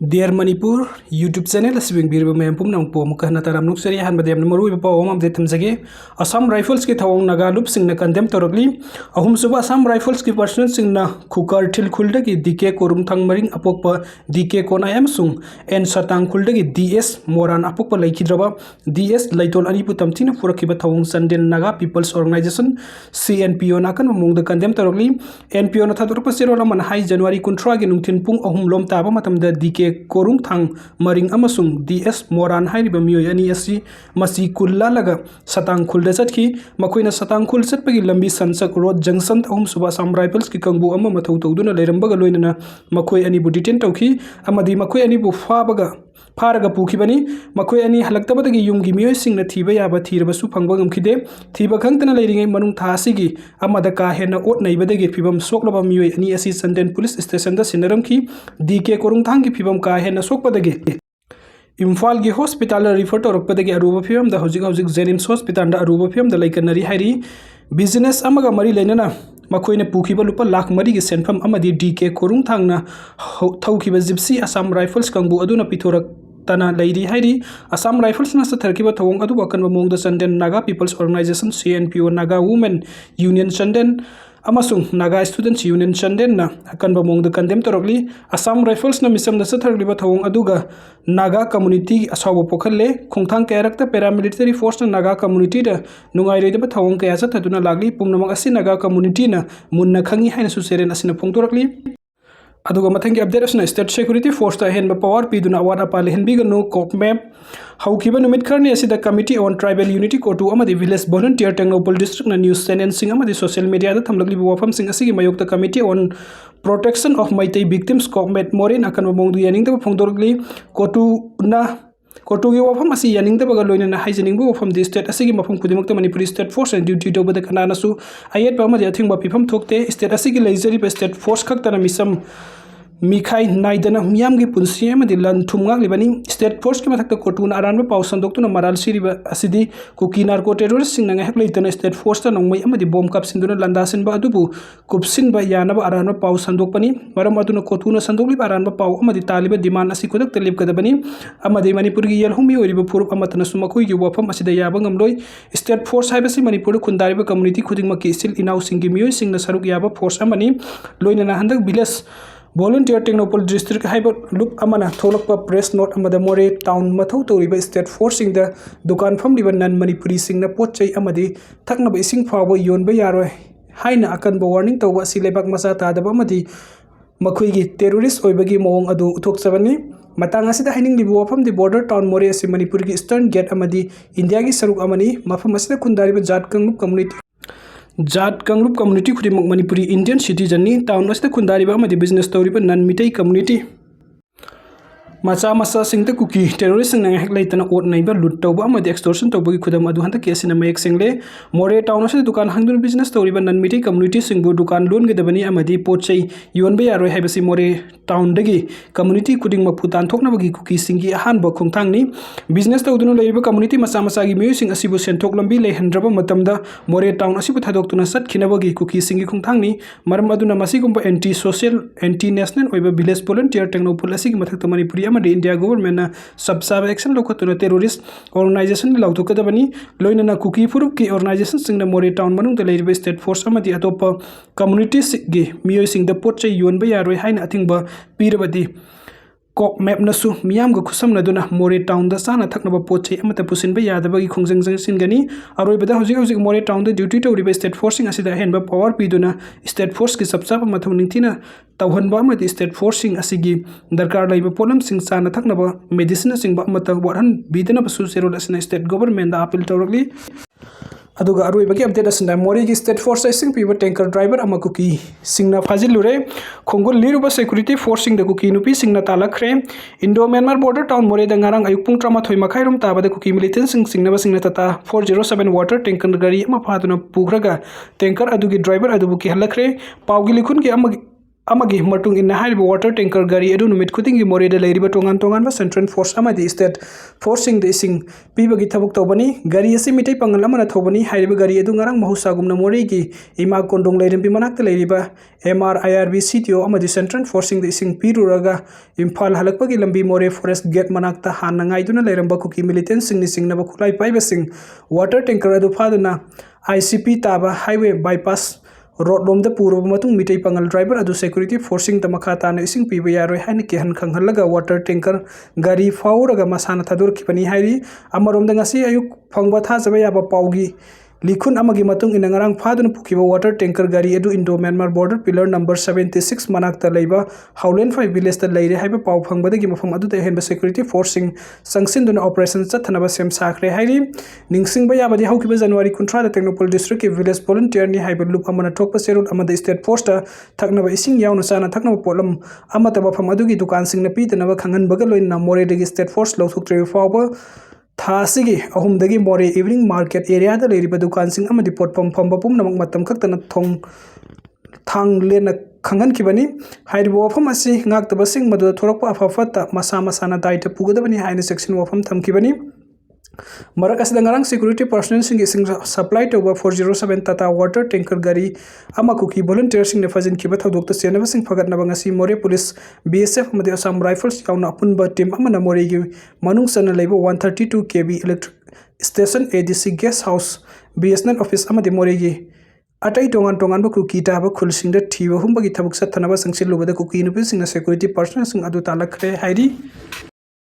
Dear Manipur YouTube channel aswing birba mayam pum nang po mukha na taram nuk seri han badem maru iba pawam update thamsage Assam Rifles ki thawang naga lup sing na condemn torogli ahum suba Assam Rifles ki personal sing na khukar thil khulda ki DK korum thang maring apokpa DK konayam sung en satang khulda ki DS moran apokpa laikhidraba DS laitol ani pu tamthina purakiba thawang sanden naga people's organization CNPO nakan mong the condemn torogli NPO na thadurpa serola man hai January kuntra gi nungthin pung ahum lom taba matam da DK korung thang maring amasung DS moran hairiba miyoi ani asi masi kulla laga satang khulda chatki makoina satang khul chatpagi lambi sansak road junction ahum suba Assam Rifles ki kangbu amma mathau tawduna leirambaga loinana makoi ani bu detain tawki amadi makoi ani bu फारगा पुखिबनी मखोय अनि हलक्तबदगी युमगी मियोय सिंगना थीबा याबा थीरबसु फंगबा गमखिदे थीबा खंगतना लेरिङै मनुङ थासिगी अमदा का हेना ओट नैबदगी फिबम सोकलबा मियोय अनि असि संदेन police station दा सिनरमखी DK कोरुङ थांगी फिबम का हेना सोकपदगी इम्फाल की hospital refer तौरपदगी Aruba फिबम दा हौजिक हौजिक जेनिम्स hospital दा Aruba फिबम दा लैकनरी हाइरी बिजनेस अमगा मरी लेनना मखोयने पुखिबा लुपा लाख मरी की सेनफम अमदी डीके कोरुङ थांगना थौखिबा जिप्सी असम राइफल्स कंगबु अदुना पिथोरक तना लैरी हाइरी असम राइफल्स ना सथरकिबा थवंग अदु वकन मोंग द संदेन Naga Peoples Organisation CNPO Naga Women Union संदेन अमसुंग नागा स्टूडेंट्स यूनियन संदेन ना अकन मोंग द कंडेम तोरगली असम राइफल्स ना मिसम द सथरकिबा थवंग अदुगा नागा कम्युनिटी असाव पोखले खोंथांग कैरेक्टर पैरामिलिटरी फोर्स ना नागा कम्युनिटी द नुंगाइरेदबा थवंग कया सथदुना लागली पुंगनमक असि नागा कम्युनिटी ना मुन्ना खंगी हाइना सुसेरेन असिना फोंगतोरगली अदुगा मथंगी अपडेट असना स्टेट सिक्योरिटी फोर्स ता हेनबा पावर पीदुना अवाद अपा लेहनबिगनो कोप मैप हौकिबा नुमित खरने असिदा कमिटी ऑन ट्राइबल यूनिटी कोटू अमदि विलेज वॉलंटियर टेक्नोपोल डिस्ट्रिक्ट ना न्यूज चैनल सिंग अमदि सोशल मीडिया दा थमलगली वफम सिंग असिगी मयोक्ता committee on protection of Meitei victims कोप मैप मोरेन अकन मोंगदु यानिंगदा फोंगदोरगली कोटू ना कोटुगी वफम असी यानिंगदबगा लोइनना हाइजनिंगबु वफम दि स्टेट असिगी मफम खुदिमक्ता Manipuri state force and duty तौबदा कनानासु आयेत बामदि अथिंगबा फिफम थोकते स्टेट असिगी लेजरी स्टेट फोर्स खक्तना मिसम मिखाई नाइदना मियामगी पुंसी अमदि लन थुमगालिबनी स्टेट फोर्स की मथक्ता कोटुना अरानबा पाउ संदोक्तुना मराल सिरिबा असिदि कुकी नार्को टेररिस्ट सिंगना ngahak leitana स्टेट फोर्स ता नंगमै अमदि बॉम्ब कापसिनदुना लंदासिनबा अदुबु कुपसिनबा यानबा अरानबा पाउ संदोकपनी मरम अदुना कोटुना संदोकलिबा अरानबा पाउ अमदि तालिबा डिमांड असि कोदक तलिबकदबनी अमदि मणिपुरगी यलहुमी ओरिबा फुरुप अमतना सुमखोइगी वफम असिदा याबा ngamloi स्टेट फोर्स हाइबसि मणिपुर खुंदारिबा कम्युनिटी खुदिंगमकी इसिल इनाउ सिंगी मियोय सिंगना सरुक याबा फोर्स अमनि लोइनना हंदक विलेज वॉलंटियर टेक्नोपोल डिस्ट्रिक्ट हाइब लुप अमना थोलकपा प्रेस नोट अमदा मोरे टाउन मथौ तौरिबा स्टेट फोर्स सिंग द दुकान फमलिबा नन मणिपुरी सिंगना पोचै अमदि थकनबा इसिंग फावबा योनबा यारोय हाइना अकनबा वार्निंग तौबा असि लेबाक मसा तादबा अमदि मखुइगी टेररिस्ट ओइबगी मोंग अदु उथोकसबनी मतंग असिदा हाइनिंगलिबा वफम दि बॉर्डर टाउन मोरे असि मणिपुरगी ईस्टर्न गेट अमदि इंडियागी सरुक अमनि मफम असिदा खुंदारिबा जाट कंगुप कम्युनिटी जाट कंगरुप कम्युनिटी खुदिमक मणिपुरी इंडियन सिटीजन नि टाउन असिदा खुंदारिबा अमदि बिजनेस तौरिबा नन मिटै कम्युनिटी मचा सिंगते कुकी टेररिस्ट सिंग ngahak leitana ओट नैबा लूट तौबा अमदि एक्सटॉर्शन तौबगी खुदम अदु हंता केसिना मयक सिंगले मोरे टाउन असिदा दुकान हंगदुन बिजनेस तौरिबा नन मिटै कम्युनिटी सिंगबु दुकान लोन गदबनी अमदि पोचै योनबा यारोय हाइबसि मोरे टाउन दगी कम्युनिटी खुदिंग मफु तानथोकनबगी कुकी सिंगी अहानबा खुंथांगनि बिजनेस तौदुना लेरिबा कम्युनिटी मचा गी मियो सिंग असिबु सेंथोक लंबी लेहनद्रबा मतमदा मोरे टाउन असिबु थादोक्तुना सतखिनबगी कुकी सिंगी खुंथांगनि मरम अदुना मसिगुंबा एंटी सोशल एंटी नेशनल ओइबा विलेज वॉलंटियर टेक्नोपोल असिगी मथक्ता मणिपुरी अमदि इंडिया गवर्नमेंट ना सबसाब एक्शन लोखतुना टेररिस्ट ऑर्गेनाइजेशन लाउथोकदबनी लोइनना कुकी फुरुप की ऑर्गेनाइजेशन सिंगना मोरे टाउन मनुंगदा लेरिबा स्टेट फोर्स अमदि अतोपा कम्युनिटी सिगी मियो सिंगदा पोचै योनबा यारोय हाइना अथिंगबा पीरबदी कोक मैप नसु मियाम ग खुसम नदुना मोरे टाउन दा साना थकनबा पोचै अमता पुसिनबा यादबगी खोंजंजंग सिनगनी अरोइबदा हौजिक हौजिक मोरे टाउन दा ड्यूटी तौरिबा स्टेट फोर्सिंग असिदा हेनबा पावर पीदुना स्टेट फोर्स की सबसाब मथौ निंथिना तौहनबा अमदि स्टेट फोर्सिंग असिगी दरकार लैबा पोलम सिंग साना थकनबा मेडिसिन सिंगबा अमता वारहन बीदना बसु सेरोल असिना स्टेट गवर्नमेंट दा अपील तौरगली अदुगा अरुइबगी अपडेट असना मोरेगी स्टेट फोर्स सिंग पीबा टैंकर ड्राइवर अमा कुकी सिंगना फाजिलुरे खोंगुल लिरुबा सिक्योरिटी फोर्स सिंग द कुकी नुपी सिंगना तालाख्रे Indo Myanmar border town Moreh द ngarang ayuk pung 13 मखाइरोम ताबदा कुकी मिलिटेंट सिंग सिंगनबा सिंगना तता 407 वाटर टैंकर गाड़ी अमा फादुना पुग्रगा टैंकर अदुगी ड्राइवर अदुबु की हलख्रे पावगी लिखुन के amagi matung in haiba water tanker gari edu numit khutingi Moreh da leiriba tongan tongan ba central force amadi state forcing the ising pibagi thabuk tobani gari asi mitai pangal amana thobani haiba gari edu ngarang mahusa gumna Moreh gi ima kondong leirim bimanakta leiriba MRIRB CTO amadi central forcing the ising piruraga imphal halakpagi lambi Moreh forest gate manakta hanna ngaiduna leiramba kuki militant sing ni singnaba khulai paiba sing water tanker adu phaduna ICP taba highway bypass road lom da puro matung mitai pangal driver adu security forcing ta makata na ising piba yaroi haini ke han khanghallaga water tanker gari fauraga masana thadur kipani hairi amarom da ngasi ayuk phangba tha jaba yaba paugi likhun amagi matung ina ngarang phaduna pukhiba water tanker gari edu Indo Myanmar border pillar number 76 manakta leiba Howland 5 village ta leire haiba pau phangbadagi mafam adu ta henba security forcing sangsinduna operation chathanaba sem sakhre hairi ningsingba yabadi haukiba January 19 da Technopol district ke village volunteer ni haiba loop amana thokpa serut amada state force ta thaknaba ising yauna sana thaknaba polam amata mafam adugi dukan singna pitanaba khangan baga loina Moreh dagi state force lauthuktre fawba Thasigi ahumdagi Moreh evening market area da leiriba dukan sing amadi potpam phamba pumnamak matam khaktana thang lena khangan kibani haibo wafam asi ngaktaba sing madu thorakpa afafata masa masana daita pugadabani haina section wafam thamkibani Marak asida ngarang security personnel sing supply to 407 tata water tanker gari ama kuki volunteer sing ne fajin kiba thodok ta senaba sing phagat na bangasi Moreh police BSF amadi Assam rifles yauna apunba team amana Moreh gi manung sana leibo 132 kV electric station ADC guest house BSNL office amadi Moreh gi atai tongan tongan ba kuki ta ba khulsing da thiba humba gi thabuk sathanaba sangsil lubada kuki Nupisingna security personnel sing adu talakhre hairi